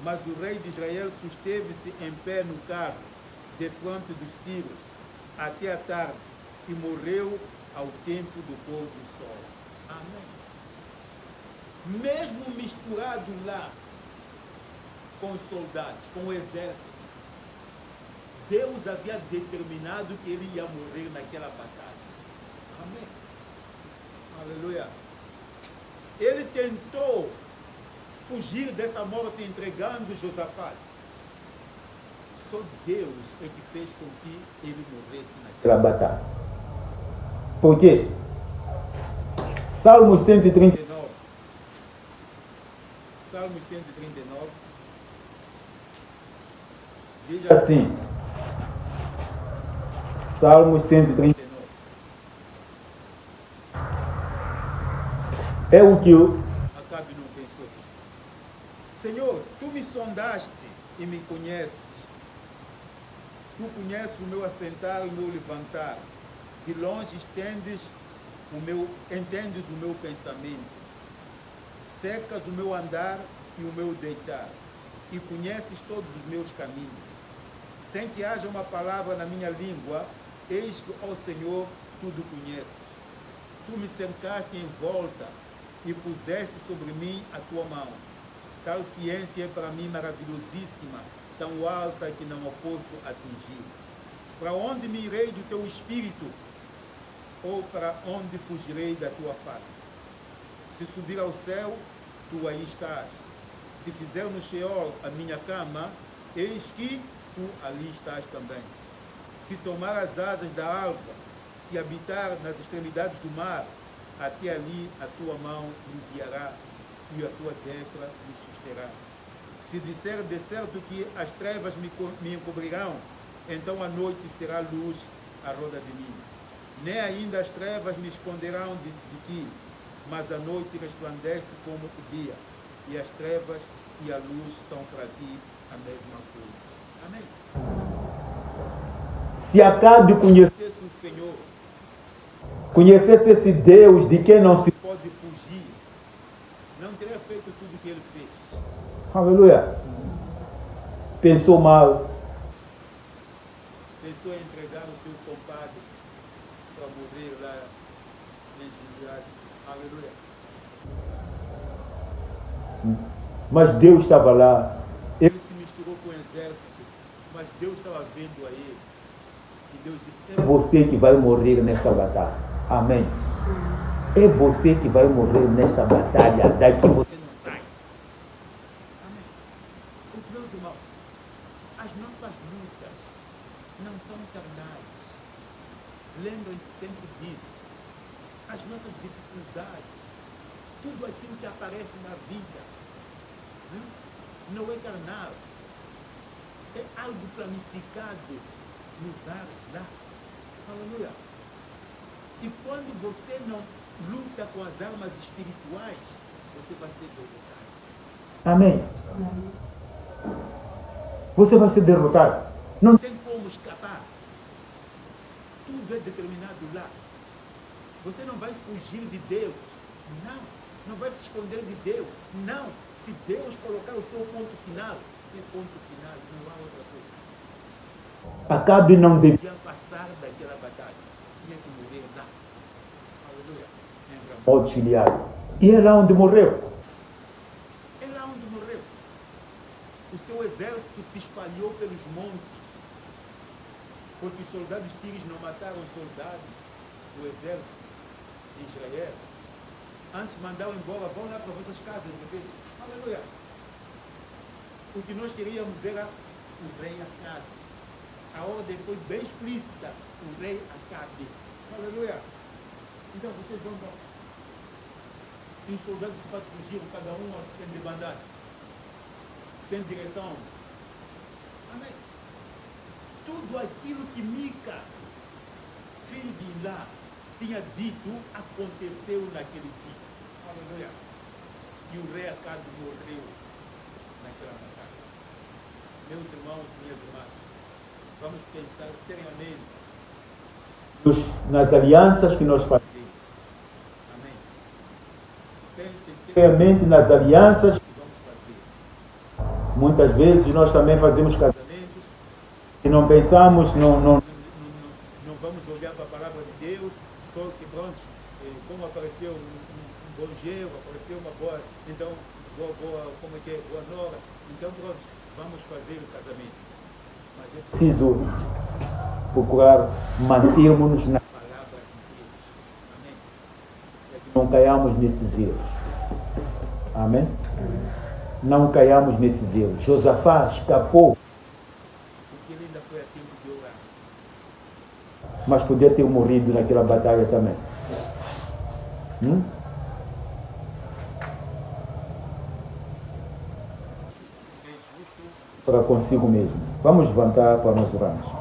mas o rei de Israel susteve-se em pé no carro, defronte dos sírios, até a tarde, e morreu ao tempo do pôr do sol. Amém. Mesmo misturado lá com os soldados, com o exército, Deus havia determinado que ele ia morrer naquela batalha. Amém. Aleluia. Ele tentou fugir dessa morte entregando Josafá. Só Deus é que fez com que ele morresse naquela batalha. Por quê? Salmos 139. Salmos 139. Diz assim. Salmos 139. É o que o Acabe não pensou. Senhor, tu me sondaste e me conheces. Tu conheces o meu assentar e o meu levantar. De longe entendes o meu pensamento. Secas o meu andar e o meu deitar. E conheces todos os meus caminhos. Sem que haja uma palavra na minha língua, eis que, ó Senhor, tudo conheces. Tu me cercaste em volta e puseste sobre mim a tua mão. Tal ciência é para mim maravilhosíssima, tão alta que não a posso atingir. Para onde me irei do teu espírito? Ou para onde fugirei da tua face? Se subir ao céu, tu aí estás. Se fizer no Sheol a minha cama, eis que tu ali estás também. Se tomar as asas da alva, se habitar nas extremidades do mar, até ali a tua mão me guiará e a tua destra me susterá. Se disser de certo que as trevas me encobrirão, então a noite será luz à roda de mim. Nem ainda as trevas me esconderão de ti, mas a noite resplandece como o dia, e as trevas e a luz são para ti a mesma coisa. Amém. Se Acabe Conhecesse o Senhor, conhecesse esse Deus de quem não se pode fugir, não teria feito tudo o que ele fez. Aleluia. Pensou mal. Pensou em entregar o seu compadre para morrer lá em Gileade. Aleluia. Mas Deus estava lá. Ele se misturou com o exército, mas Deus estava vendo a ele. E Deus disse: É você que vai morrer nesta batalha. Amém. É você que vai morrer nesta batalha. Daqui você não sai. Amém. Meus irmãos, as nossas lutas não são carnais. lembrem-se sempre disso. As nossas dificuldades, tudo aquilo que aparece na vida, não é carnal. É algo planificado nos ares lá. Aleluia. E quando você não luta com as armas espirituais, você vai ser derrotado. Amém. Você vai ser derrotado. Não tem como escapar. Tudo é determinado lá. Você não vai fugir de Deus. Não. Não vai se esconder de Deus. Não. Se Deus colocar o seu ponto final, é ponto final. Não há outra coisa. Acabe não devia Passar daquela batalha. Tinha que morrer lá. Aleluia. auxiliar. E é lá onde morreu. É lá onde morreu. O seu exército se espalhou pelos montes. Porque os soldados sírios não mataram os soldados do exército de Israel. Antes mandaram embora, vão lá para vossas casas, vocês. Aleluia. O que nós queríamos era o rei Acabe. A ordem foi bem explícita. O rei Acabe. Aleluia. Então vocês vão embora. E os soldados de fato fugiram, cada um sem debandar, sem direção. Amém. Tudo aquilo que Mica, filho de Ilá, tinha dito, aconteceu naquele dia. Aleluia. E o rei Acabe morreu naquela batalha. Meus irmãos, minhas irmãs, vamos pensar seriamente nas alianças que nós fazemos. Amém. Pensem Seriamente nas alianças. que vamos fazer. Muitas vezes nós também fazemos casamentos Casamentos, e não pensamos, não não vamos olhar para a palavra de Deus, só que pronto, como apareceu um bom gelo, apareceu uma boa, então, como é que é, boa nora, então pronto, vamos fazer o casamento. Mas é preciso procurar mantermos-nos na palavra de Deus. Amém. para que não caiamos nesses erros. Amém? Não caiamos nesses erros. Josafá escapou, Porque ele ainda foi a tempo de orar. mas podia ter morrido naquela batalha também. Ser justo Para consigo mesmo. Vamos levantar para nós orarmos.